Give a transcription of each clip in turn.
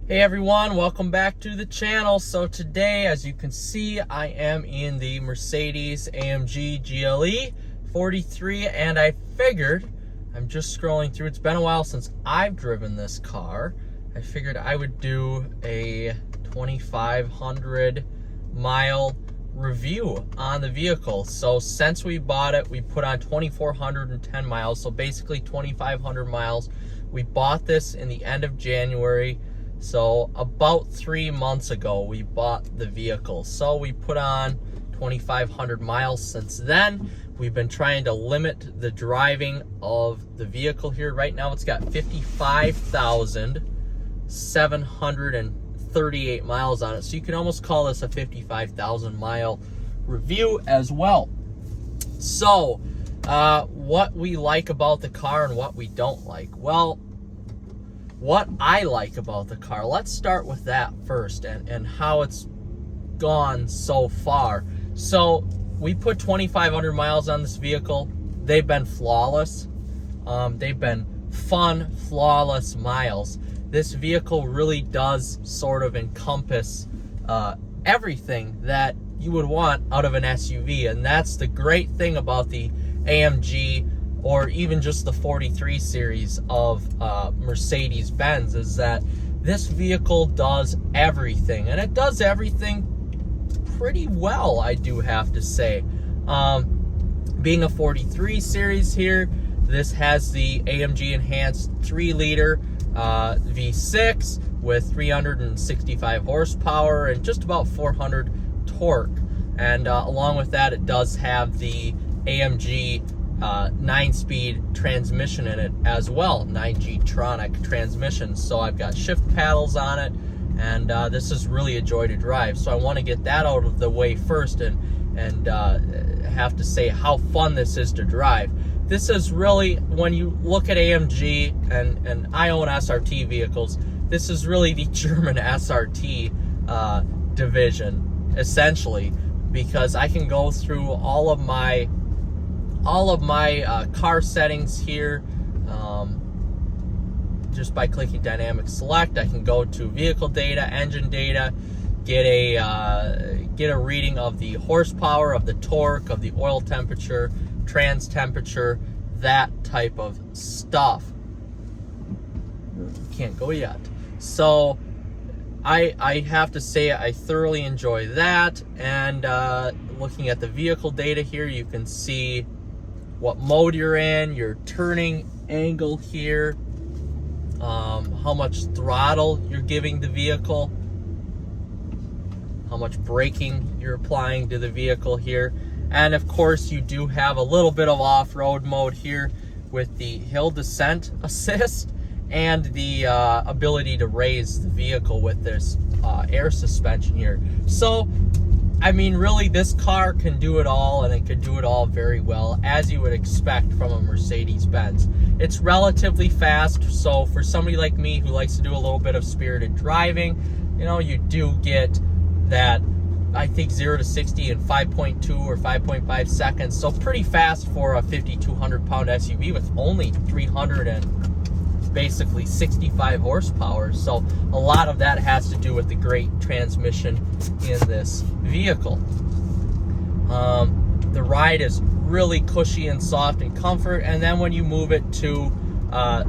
Hey everyone, welcome back to the channel. So today, as you can see, I am in the Mercedes AMG GLE 43, and I figured, I'm just scrolling through, it's been a while since I've driven this car. I figured I would do a 2,500 mile review on the vehicle. So since we bought it, we put on 2,410 miles, so basically 2,500 miles. We bought this in the end of January. So about 3 months ago, we bought the vehicle. So we put on 2,500 miles since then. We've been trying to limit the driving of the vehicle here. Right now, it's got 55,738 miles on it. So you can almost call this a 55,000 mile review as well. So what we like about the car and what we don't like. Well, what I like about the car, let's start with that first and how it's gone so far. So we put 2,500 miles on this vehicle. They've been flawless. They've been fun, flawless miles. This vehicle really does sort of encompass everything that you would want out of an SUV, and that's the great thing about the AMG or even just the 43 series of Mercedes Benz, is that this vehicle does everything, and it does everything pretty well, I do have to say. Being a 43 series here, this has the AMG enhanced 3-liter V6 with 365 horsepower and just about 400 torque, and along with that, it does have the AMG 9-speed transmission in it as well, 9G-tronic transmission. So I've got shift paddles on it, and this is really a joy to drive. So I want to get that out of the way first, and have to say how fun this is to drive. This is really, when you look at AMG, and I own SRT vehicles, this is really the German SRT division, essentially, because I can go through all of my car settings here just by clicking dynamic select. I can go to vehicle data, engine data, get a reading of the horsepower, of the torque, of the oil temperature, trans temperature, that type of stuff. Can't go yet. So I have to say I thoroughly enjoy that. And looking at the vehicle data here, you can see what mode you're in, your turning angle here, how much throttle you're giving the vehicle, how much braking you're applying to the vehicle here. And of course, you do have a little bit of off-road mode here with the hill descent assist and the ability to raise the vehicle with this air suspension here. So I mean, really, this car can do it all, and it can do it all very well, as you would expect from a Mercedes-Benz. It's relatively fast, so for somebody like me who likes to do a little bit of spirited driving, you know, you do get that, I think, 0 to 60 in 5.2 or 5.5 seconds, so pretty fast for a 5,200-pound SUV with only 365 horsepower. So a lot of that has to do with the great transmission in this vehicle. The ride is really cushy and soft and comfort, and then when you move it to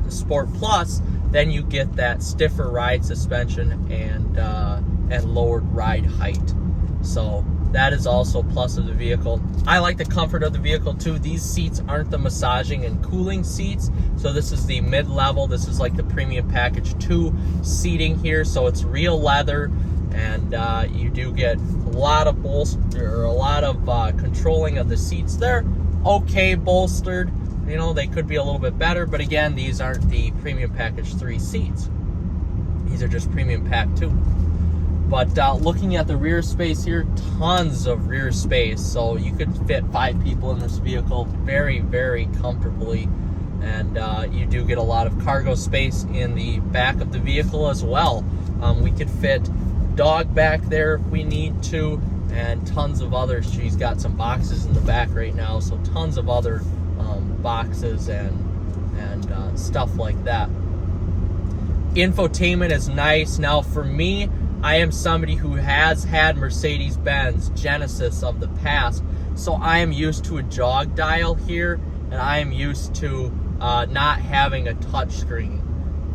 Sport Plus, then you get that stiffer ride suspension and lowered ride height. So that is also a plus of the vehicle. I like the comfort of the vehicle too. These seats aren't the massaging and cooling seats. So this is the mid-level. This is like the Premium Package 2 seating here. So it's real leather, and you do get a lot of bolster, a lot of controlling of the seats. They're okay bolstered. You know, they could be a little bit better, but again, these aren't the Premium Package 3 seats. These are just Premium Pack 2. But looking at the rear space here, tons of rear space. So you could fit 5 people in this vehicle very, very comfortably. And you do get a lot of cargo space in the back of the vehicle as well. We could fit dog back there if we need to, and tons of others. She's got some boxes in the back right now, so tons of other boxes and stuff like that. Infotainment is nice. Now for me, I am somebody who has had Mercedes-Benz Genesis of the past, so I am used to a jog dial here, and I am used to not having a touch screen.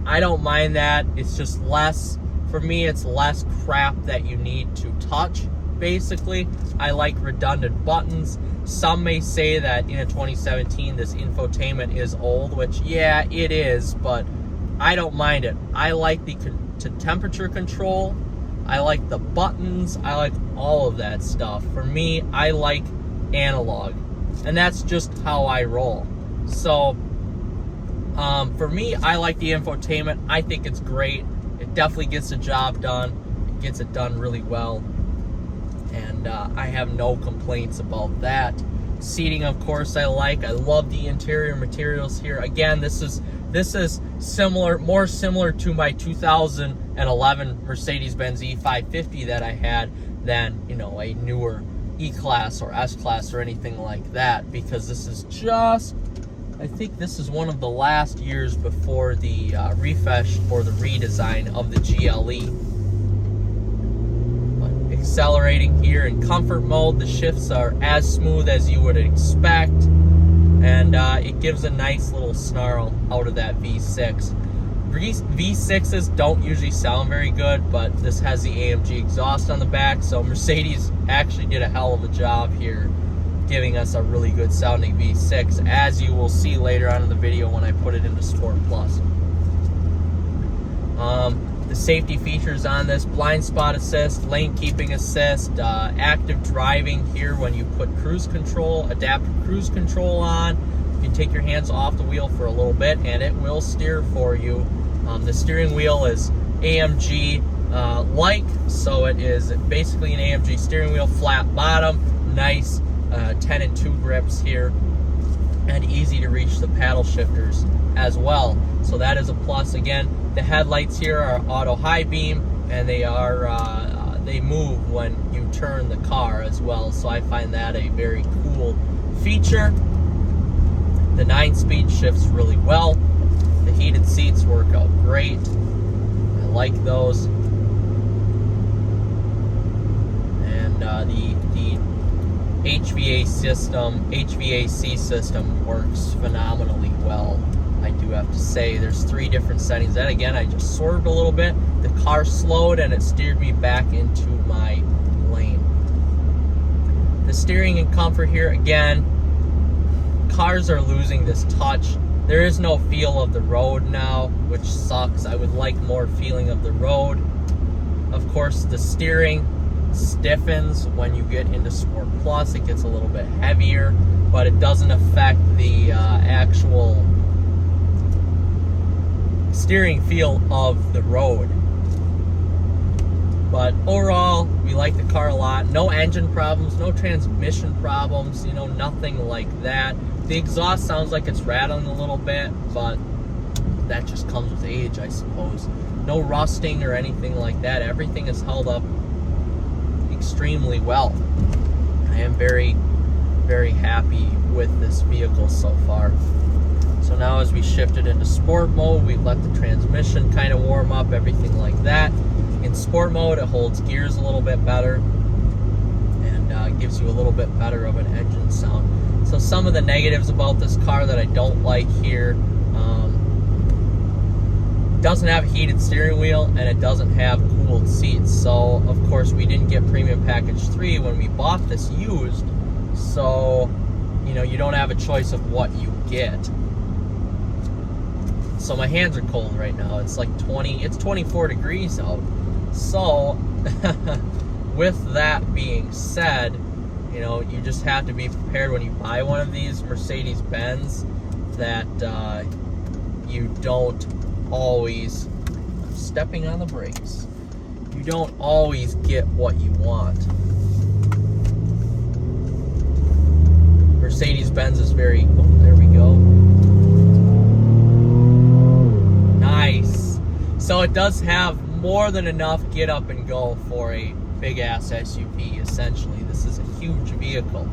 I don't mind that. It's just less, for me, it's less crap that you need to touch, basically. I like redundant buttons. Some may say that in a 2017, this infotainment is old, which, yeah, it is, but I don't mind it. I like the temperature control. I like the buttons. I like all of that stuff. For me, I like analog, and that's just how I roll. So for me, I like the infotainment. I think it's great. It definitely gets the job done. It gets it done really well, and I have no complaints about that. Seating, of course, I like. I love the interior materials here. Again, this is similar, more similar to my 2011 Mercedes-Benz E550 that I had than, you know, a newer E-Class or S-Class or anything like that, because this is just, I think this is one of the last years before the refresh or the redesign of the GLE. But accelerating here in comfort mode, the shifts are as smooth as you would expect, and it gives a nice little snarl out of that V6. V6s don't usually sound very good, but this has the AMG exhaust on the back, so Mercedes actually did a hell of a job here giving us a really good sounding V6, as you will see later on in the video when I put it into Sport Plus. The safety features on this: blind spot assist, lane keeping assist, active driving here when you put cruise control, adaptive cruise control on. You can take your hands off the wheel for a little bit and it will steer for you. The steering wheel is AMG like, so it is basically an AMG steering wheel, flat bottom, nice 10 and 2 grips here, and easy to reach the paddle shifters as well. So that is a plus. Again, the headlights here are auto high beam, and they are they move when you turn the car as well. So I find that a very cool feature. The 9-speed shifts really well. The heated seats work out great. I like those. And the HVAC system works phenomenally well. I do have to say, there's 3 different settings. And again, I just swerved a little bit. The car slowed and it steered me back into my lane. The steering and comfort here, again, cars are losing this touch. There is no feel of the road now, which sucks. I would like more feeling of the road. Of course, the steering stiffens when you get into Sport Plus. It gets a little bit heavier, but it doesn't affect the actual steering feel of the road. But overall, we like the car a lot. No engine problems, no transmission problems, you know, nothing like that. The exhaust sounds like it's rattling a little bit, but that just comes with age, I suppose. No rusting or anything like that. Everything is held up extremely well. I am very, very happy with this vehicle so far. So now as we shift it into sport mode, we've let the transmission kind of warm up, everything like that. In sport mode, it holds gears a little bit better and gives you a little bit better of an engine sound. So some of the negatives about this car that I don't like here, doesn't have a heated steering wheel and it doesn't have cooled seats. So of course we didn't get Premium Package 3 when we bought this used, so you know, you don't have a choice of what you get. So my hands are cold right now. It's like 24 degrees out. So with that being said, you know, you just have to be prepared when you buy one of these Mercedes-Benz that you don't always, I'm stepping on the brakes, you don't always get what you want. Mercedes-Benz is very, oh, there we go. Nice. So it does have more than enough get up and go for a big ass SUV. Essentially, this is a huge vehicle.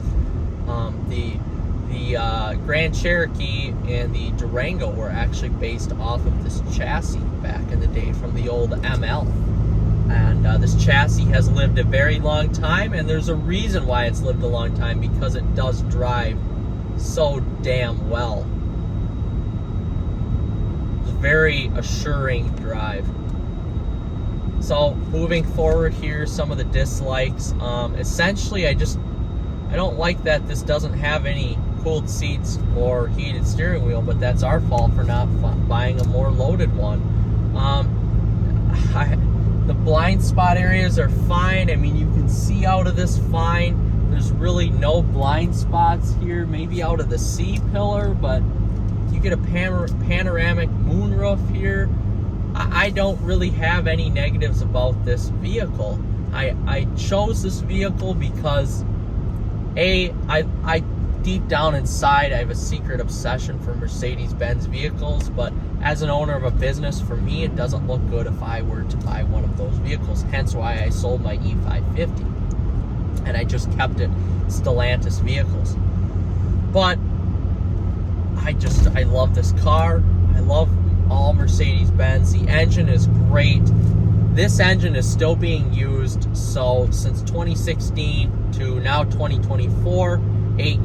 the Grand Cherokee and the Durango were actually based off of this chassis back in the day from the old ML. And this chassis has lived a very long time, and there's a reason why it's lived a long time, because it does drive so damn well. It's a very assuring drive. So moving forward here, some of the dislikes. Essentially, I don't like that this doesn't have any cooled seats or heated steering wheel, but that's our fault for not buying a more loaded one. The blind spot areas are fine. I mean, you can see out of this fine. There's really no blind spots here, maybe out of the C-pillar, but you get a panoramic moonroof here. I don't really have any negatives about this vehicle. I chose this vehicle because I deep down inside I have a secret obsession for Mercedes-Benz vehicles, but as an owner of a business, for me it doesn't look good if I were to buy one of those vehicles, hence why I sold my E550 and I just kept it Stellantis vehicles. But I love this car. I love all Mercedes-Benz. The engine is great. This engine is still being used, so since 2016 to now 2024, 8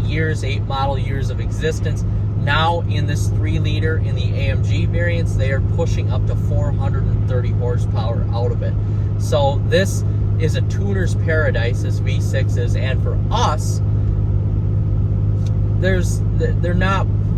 model years of existence. Now in this 3-liter in the AMG variants, they are pushing up to 430 horsepower out of it. So this is a tuner's paradise, this V6 is, and for us,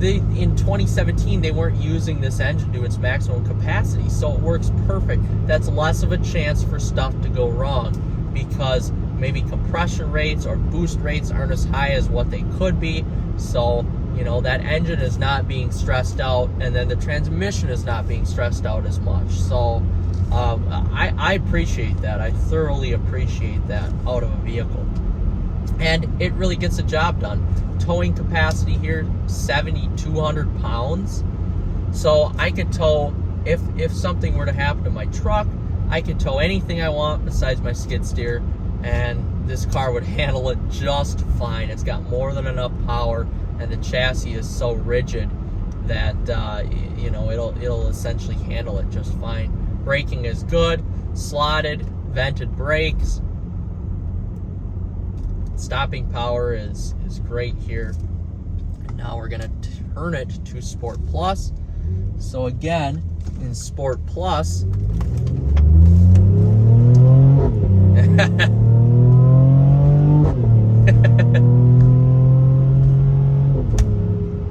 in 2017 they weren't using this engine to its maximum capacity, so it works perfect. That's less of a chance for stuff to go wrong, because maybe compression rates or boost rates aren't as high as what they could be. So, you know, that engine is not being stressed out, and then the transmission is not being stressed out as much. So I appreciate that. I thoroughly appreciate that out of a vehicle. And it really gets the job done. Towing capacity here, 7,200 pounds. So I could tow, if something were to happen to my truck, I could tow anything I want besides my skid steer, and this car would handle it just fine. It's got more than enough power, and the chassis is so rigid that you know, it'll essentially handle it just fine. Braking is good, slotted, vented brakes. Stopping power is great here. And now we're gonna turn it to Sport Plus. So again, in Sport Plus,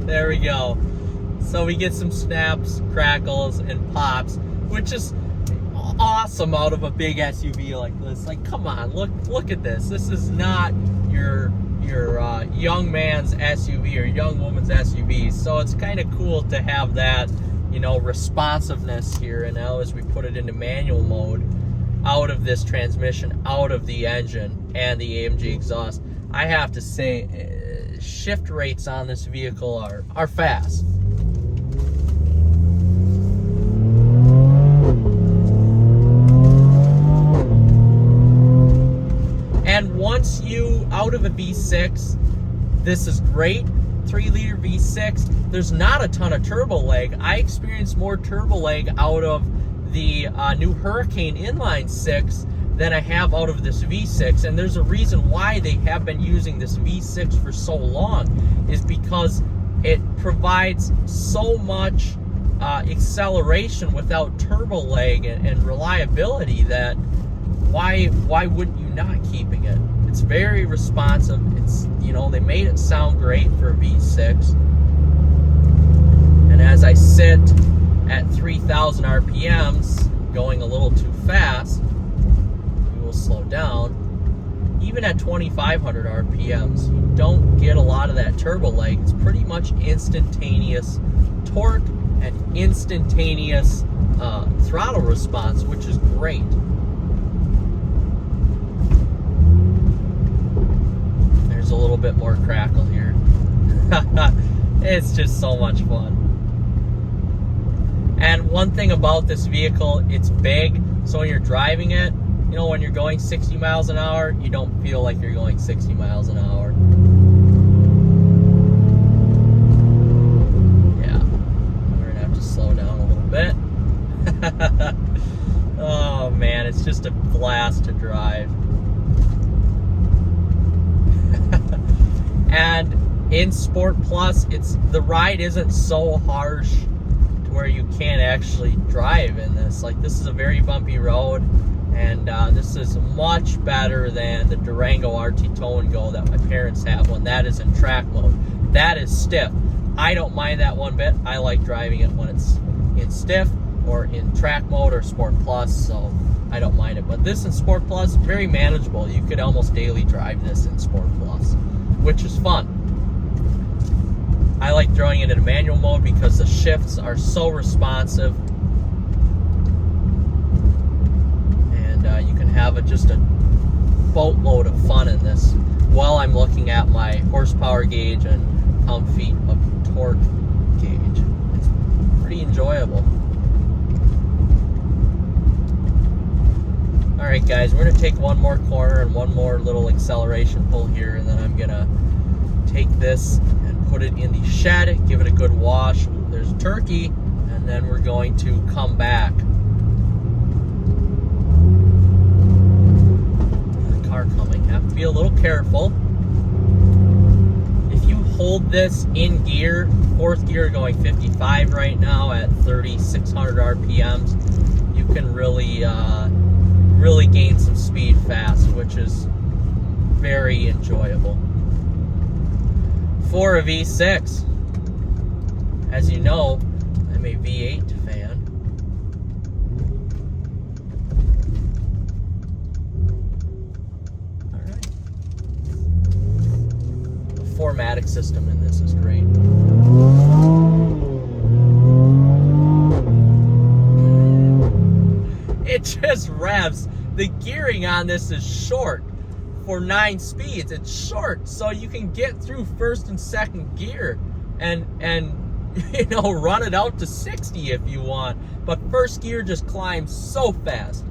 there we go. So we get some snaps, crackles, and pops, which is awesome out of a big SUV like this. Like, come on, look at this. This is not your young man's SUV or young woman's SUV. So it's kind of cool to have that, you know, responsiveness here. And now as we put it into manual mode, out of this transmission, out of the engine and the AMG exhaust, I have to say, shift rates on this vehicle are fast. And once you out of a V6, this is great. 3-liter V6. There's not a ton of turbo lag. I experienced more turbo lag out of the new Hurricane Inline 6 than I have out of this V6. And there's a reason why they have been using this V6 for so long, is because it provides so much acceleration without turbo lag and reliability that why wouldn't you not keeping it? It's very responsive. It's, you know, they made it sound great for a V6. And as I sit at 3,000 RPMs, going a little too fast, we will slow down. Even at 2,500 RPMs, you don't get a lot of that turbo lag. It's pretty much instantaneous torque and instantaneous throttle response, which is great. There's a little bit more crackle here. It's just so much fun. And one thing about this vehicle, it's big, so when you're driving it, you know, when you're going 60 miles an hour, you don't feel like you're going 60 miles an hour. it. Oh man, it's just a blast to drive. And in Sport Plus, the ride isn't so harsh to where you can't actually drive in this. Like, this is a very bumpy road, and this is much better than the Durango RT Tow and Go that my parents have when that is in track mode. That is stiff. I don't mind that one bit. I like driving it when it's in stiff or in track mode or Sport Plus, so I don't mind it. But this in Sport Plus, very manageable. You could almost daily drive this in Sport Plus, which is fun. I like throwing it in manual mode because the shifts are so responsive, and you can have just a boatload of fun in this while I'm looking at my horsepower gauge and pound-feet of torque gauge. It's pretty enjoyable. Alright guys, we're going to take one more corner and one more little acceleration pull here, and then I'm going to take this and put it in the shed, give it a good wash. There's a turkey, and then we're going to come back. The car coming. Have to be a little careful. If you hold this in gear, fourth gear going 55 right now at 3,600 RPMs, you can really gain some speed fast, which is very enjoyable. For a V6, as you know, I'm a V8 fan. All right. The 4MATIC system in this is great. It just revs. The gearing on this is short. For 9 speeds, it's short, so you can get through first and second gear and you know, run it out to 60 if you want. But first gear just climbs so fast.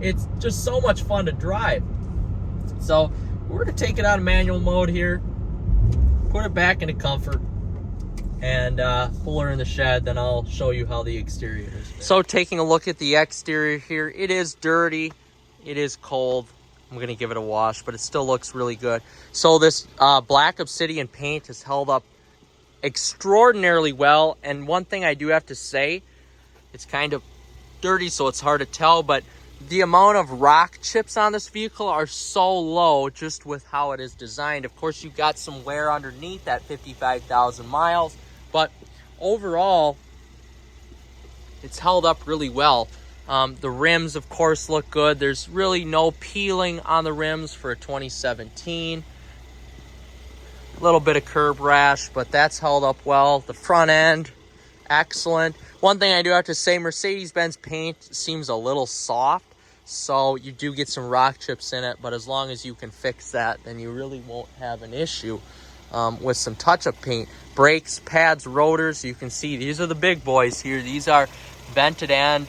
It's just so much fun to drive. So we're gonna take it out of manual mode here, put it back into comfort, and pull her in the shed. Then I'll show you how the exterior is. So taking a look at the exterior here, it is dirty, it is cold. I'm going to give it a wash, but it still looks really good. So this black obsidian paint has held up extraordinarily well. And one thing I do have to say, it's kind of dirty, so it's hard to tell, but the amount of rock chips on this vehicle are so low just with how it is designed. Of course, you've got some wear underneath at 55,000 miles, but overall, it's held up really well. The rims, of course, look good. There's really no peeling on the rims for a 2017. A little bit of curb rash, but that's held up well. The front end, excellent. One thing I do have to say, Mercedes-Benz paint seems a little soft, so you do get some rock chips in it, but as long as you can fix that, then you really won't have an issue with some touch-up paint. Brakes, pads, rotors, you can see these are the big boys here. These are vented and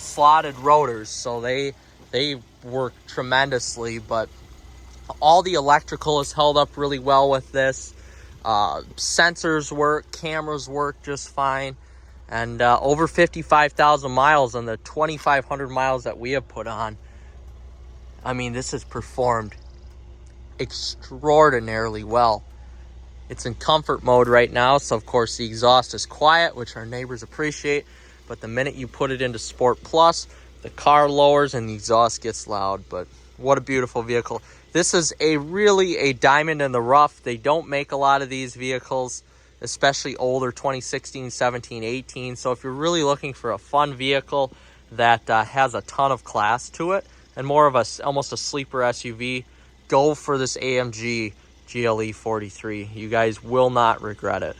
slotted rotors, so they work tremendously. But all the electrical is held up really well with this. Sensors work, cameras work just fine, and over 55,000 miles on the 2,500 miles that we have put on. I mean, this has performed extraordinarily well. It's in comfort mode right now, so of course the exhaust is quiet, which our neighbors appreciate. But the minute you put it into Sport Plus, the car lowers and the exhaust gets loud. But what a beautiful vehicle. This is really a diamond in the rough. They don't make a lot of these vehicles, especially older 2016, 17, 18. So if you're really looking for a fun vehicle that has a ton of class to it and more of almost a sleeper SUV, go for this AMG GLE 43. You guys will not regret it.